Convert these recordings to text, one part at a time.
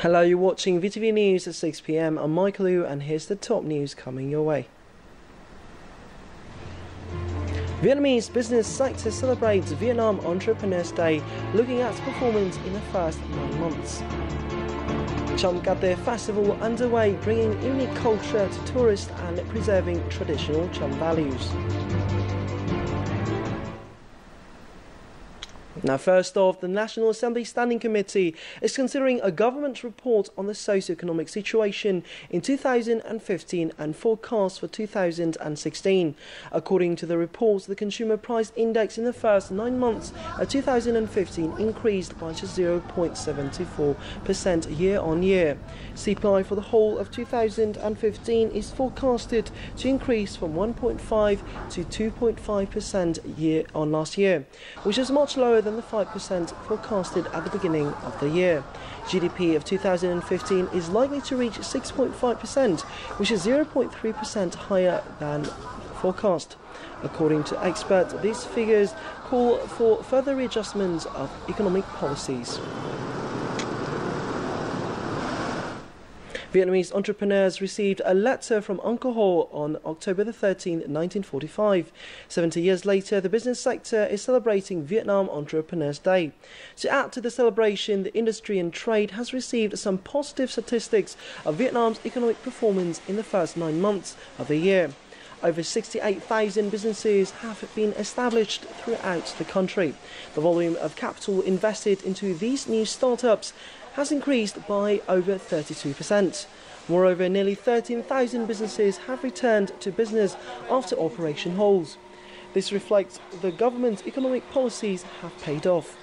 Hello, you're watching VTV News at 6 PM. I'm Michael Liu, and here's the top news coming your way. Vietnamese business sector celebrates Vietnam Entrepreneurs Day, looking at performance in the first 9 months. Chum Festival underway, bringing unique culture to tourists and preserving traditional Chum values. Now, first off, the National Assembly Standing Committee is considering a government report on the socio-economic situation in 2015 and forecast for 2016. According to the report, the Consumer Price Index in the first 9 months of 2015 increased by just 0.74% year-on-year. CPI for the whole of 2015 is forecasted to increase from 1.5 to 2.5% year-on last year, which is much lower than the 5% forecasted at the beginning of the year. GDP of 2015 is likely to reach 6.5%, which is 0.3% higher than forecast. According to experts, these figures call for further readjustments of economic policies. Vietnamese entrepreneurs received a letter from Uncle Ho on October 13, 1945. 70 years later, the business sector is celebrating Vietnam Entrepreneurs Day. To add to the celebration, the industry and trade has received some positive statistics of Vietnam's economic performance in the first 9 months of the year. Over 68,000 businesses have been established throughout the country. The volume of capital invested into these new startups has increased by over 32%. Moreover, nearly 13,000 businesses have returned to business after operation holds. This reflects the government's economic policies have paid off.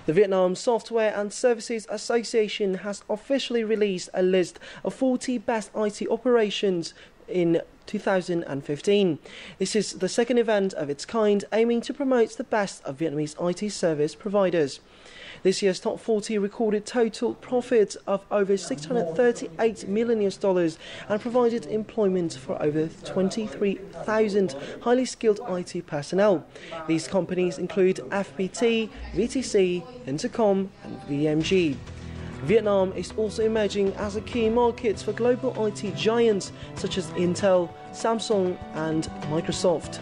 The Vietnam Software and Services Association has officially released a list of 40 best IT operations in 2015. This is the second event of its kind, aiming to promote the best of Vietnamese IT service providers. This year's top 40 recorded total profits of over $638 million and provided employment for over 23,000 highly skilled IT personnel. These companies include FPT, VTC, Intercom and VMG. Vietnam is also emerging as a key market for global IT giants such as Intel, Samsung and Microsoft.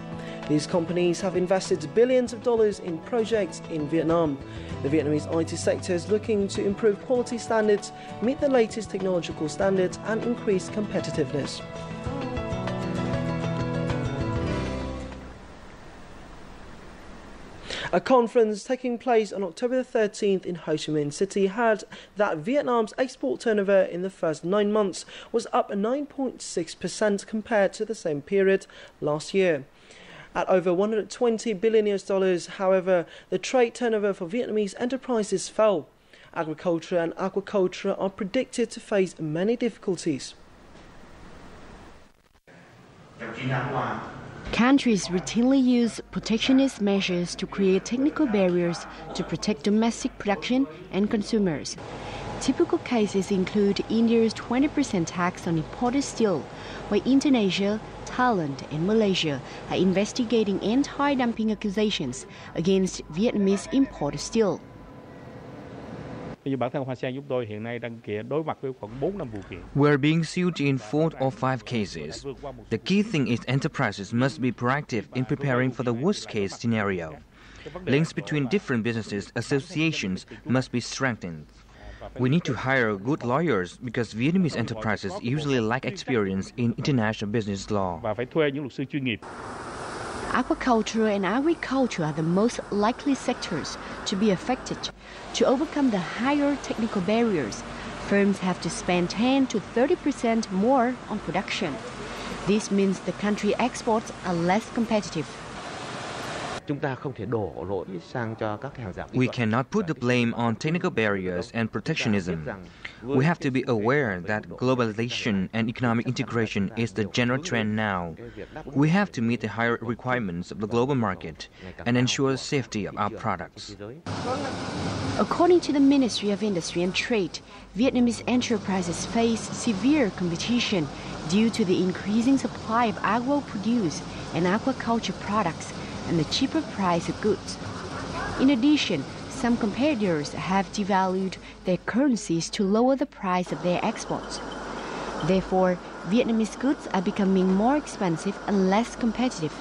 These companies have invested billions of dollars in projects in Vietnam. The Vietnamese IT sector is looking to improve quality standards, meet the latest technological standards and increase competitiveness. A conference taking place on October 13th in Ho Chi Minh City had that Vietnam's export turnover in the first 9 months was up 9.6% compared to the same period last year. At over $120 billion, however, the trade turnover for Vietnamese enterprises fell. Agriculture and aquaculture are predicted to face many difficulties. Countries routinely use protectionist measures to create technical barriers to protect domestic production and consumers. Typical cases include India's 20% tax on imported steel, while Indonesia, Thailand, and Malaysia are investigating anti-dumping accusations against Vietnamese imported steel. We are being sued in 4 or 5 cases. The key thing is enterprises must be proactive in preparing for the worst-case scenario. Links between different businesses associations must be strengthened. We need to hire good lawyers because Vietnamese enterprises usually lack experience in international business law. Aquaculture and agriculture are the most likely sectors to be affected. To overcome the higher technical barriers, firms have to spend 10 to 30% more on production. This means the country's exports are less competitive. We cannot put the blame on technical barriers and protectionism. We have to be aware that globalization and economic integration is the general trend now. We have to meet the higher requirements of the global market and ensure safety of our products. According to the Ministry of Industry and Trade, Vietnamese enterprises face severe competition due to the increasing supply of agro-produce and aquaculture products and the cheaper price of goods. In addition, some competitors have devalued their currencies to lower the price of their exports. Therefore, Vietnamese goods are becoming more expensive and less competitive.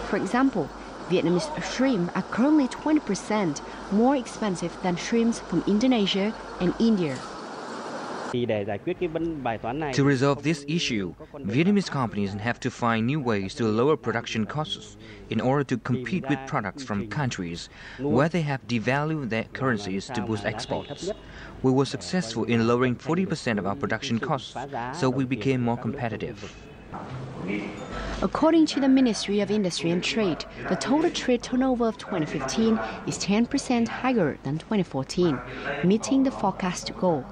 For example, Vietnamese shrimp are currently 20% more expensive than shrimps from Indonesia and India. To resolve this issue, Vietnamese companies have to find new ways to lower production costs in order to compete with products from countries where they have devalued their currencies to boost exports. We were successful in lowering 40% of our production costs, so we became more competitive. According to the Ministry of Industry and Trade, the total trade turnover of 2015 is 10% higher than 2014, meeting the forecast goal.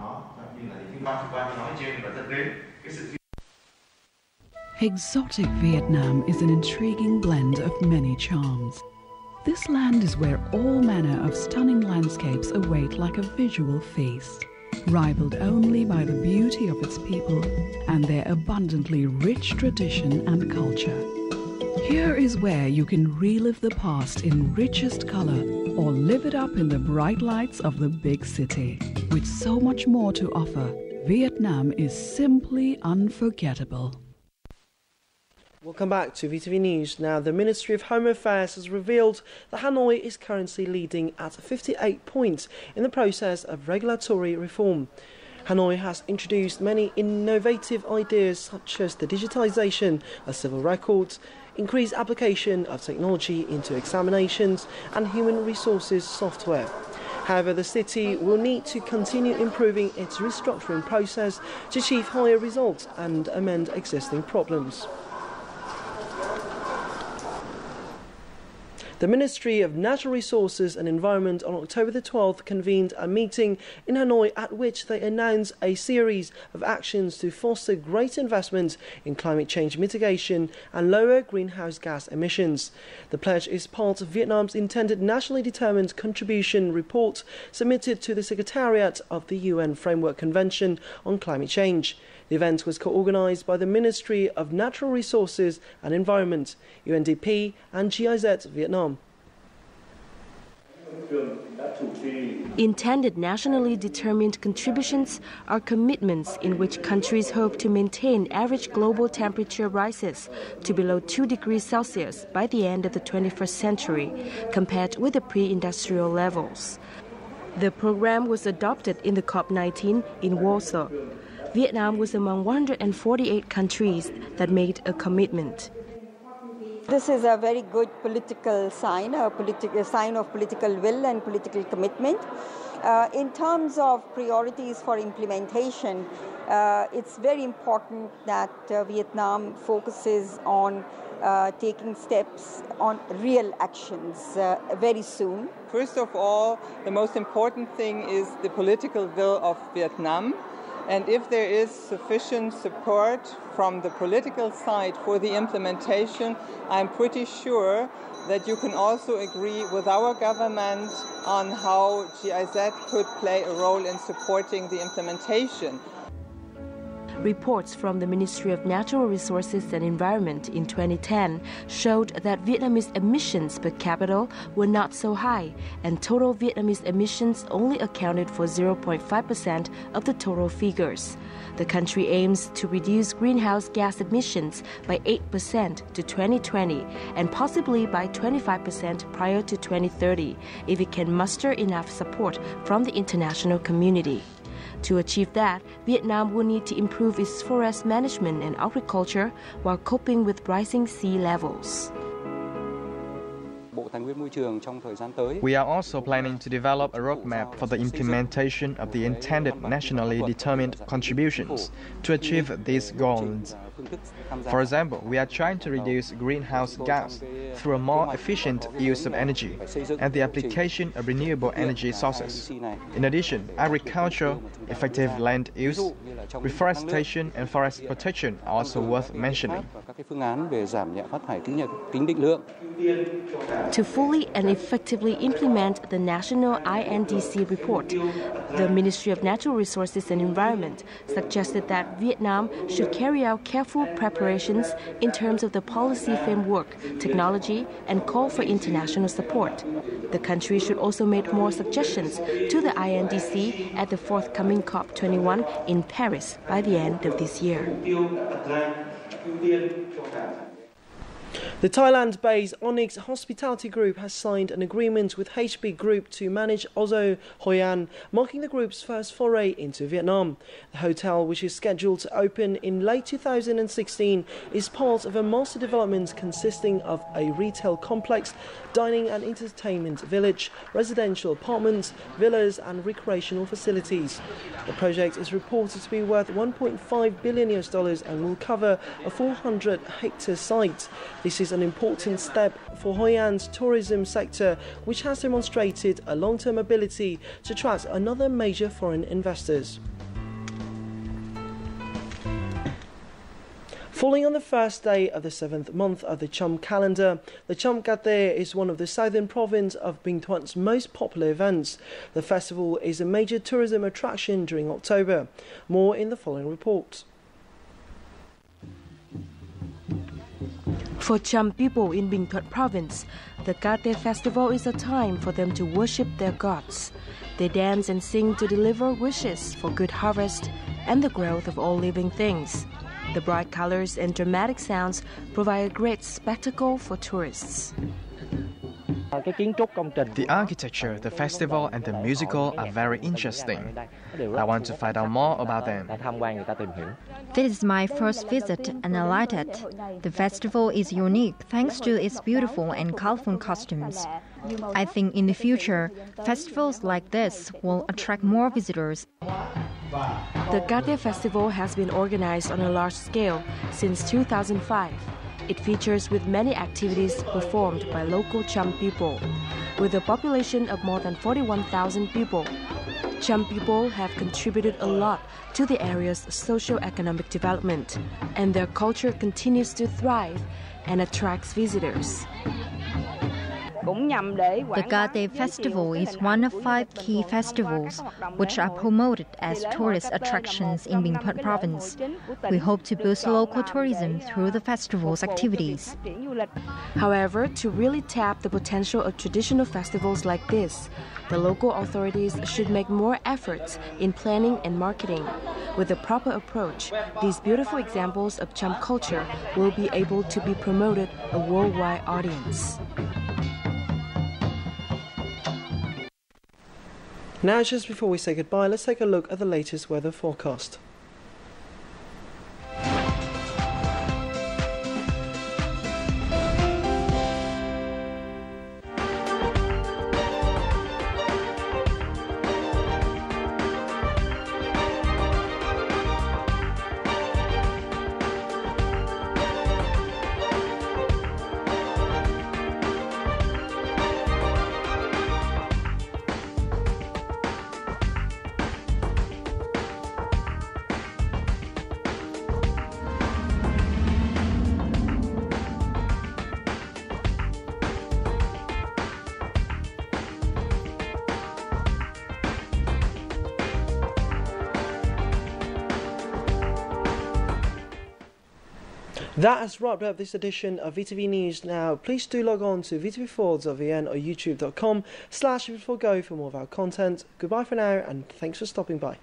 Exotic Vietnam is an intriguing blend of many charms. This land is where all manner of stunning landscapes await like a visual feast, rivaled only by the beauty of its people and their abundantly rich tradition and culture. Here is where you can relive the past in richest color or live it up in the bright lights of the big city. With so much more to offer, Vietnam is simply unforgettable. Welcome back to VTV News. Now, the Ministry of Home Affairs has revealed that Hanoi is currently leading at 58 points in the process of regulatory reform. Hanoi has introduced many innovative ideas such as the digitisation of civil records, increased application of technology into examinations and human resources software. However, the city will need to continue improving its restructuring process to achieve higher results and amend existing problems. The Ministry of Natural Resources and Environment on October the 12th convened a meeting in Hanoi at which they announced a series of actions to foster greater investment in climate change mitigation and lower greenhouse gas emissions. The pledge is part of Vietnam's intended nationally determined contribution report submitted to the Secretariat of the UN Framework Convention on Climate Change. The event was co-organised by the Ministry of Natural Resources and Environment, UNDP and GIZ Vietnam. Intended nationally determined contributions are commitments in which countries hope to maintain average global temperature rises to below 2 degrees Celsius by the end of the 21st century, compared with the pre-industrial levels. The program was adopted in the COP19 in Warsaw. Vietnam was among 148 countries that made a commitment. This is a very good political sign, a sign of political will and political commitment. In terms of priorities for implementation, it's very important that Vietnam focuses on taking steps on real actions very soon. First of all, the most important thing is the political will of Vietnam. And if there is sufficient support from the political side for the implementation, I'm pretty sure that you can also agree with our government on how GIZ could play a role in supporting the implementation. Reports from the Ministry of Natural Resources and Environment in 2010 showed that Vietnamese emissions per capita were not so high, and total Vietnamese emissions only accounted for 0.5% of the total figures. The country aims to reduce greenhouse gas emissions by 8% to 2020 and possibly by 25% prior to 2030 if it can muster enough support from the international community. To achieve that, Vietnam will need to improve its forest management and agriculture while coping with rising sea levels. We are also planning to develop a roadmap for the implementation of the intended nationally determined contributions to achieve these goals. For example, we are trying to reduce greenhouse gas through a more efficient use of energy and the application of renewable energy sources. In addition, agriculture, effective land use, reforestation and forest protection are also worth mentioning. To to fully and effectively implement the national INDC report. The Ministry of Natural Resources and Environment suggested that Vietnam should carry out careful preparations in terms of the policy framework, technology, and call for international support. The country should also make more suggestions to the INDC at the forthcoming COP21 in Paris by the end of this year. The Thailand-based Onyx Hospitality Group has signed an agreement with HB Group to manage Ozo Hoi An, marking the group's first foray into Vietnam. The hotel, which is scheduled to open in late 2016, is part of a master development consisting of a retail complex, dining and entertainment village, residential apartments, villas and recreational facilities. The project is reported to be worth $1.5 billion and will cover a 400-hectare site. This is an important step for Hoi An's tourism sector, which has demonstrated a long-term ability to attract another major foreign investors. Falling on the first day of the 7th month of the Chum calendar, the Chum Kat Te is one of the southern province of Binh Thuan's most popular events. The festival is a major tourism attraction during October. More in the following report. For Chum people in Binh Thuan province, the Kat Te festival is a time for them to worship their gods. They dance and sing to deliver wishes for good harvest and the growth of all living things. The bright colors and dramatic sounds provide a great spectacle for tourists. The architecture, the festival and the musical are very interesting. I want to find out more about them. This is my first visit and I like it. The festival is unique thanks to its beautiful and colorful costumes. I think in the future, festivals like this will attract more visitors. The Kat Te festival has been organized on a large scale since 2005. It features with many activities performed by local Chum people. With a population of more than 41,000 people, Chum people have contributed a lot to the area's socio-economic development, and their culture continues to thrive and attracts visitors. The Kat Te festival is one of 5 key festivals which are promoted as tourist attractions in Binh Thuan province. We hope to boost local tourism through the festival's activities. However, to really tap the potential of traditional festivals like this, the local authorities should make more efforts in planning and marketing. With a proper approach, these beautiful examples of Chum culture will be able to be promoted to a worldwide audience. Now, just before we say goodbye, let's take a look at the latest weather forecast. That has wrapped up this edition of VTV News Now. Please do log on to vtv4.vn or youtube.com/vtv4go for more of our content. Goodbye for now and thanks for stopping by.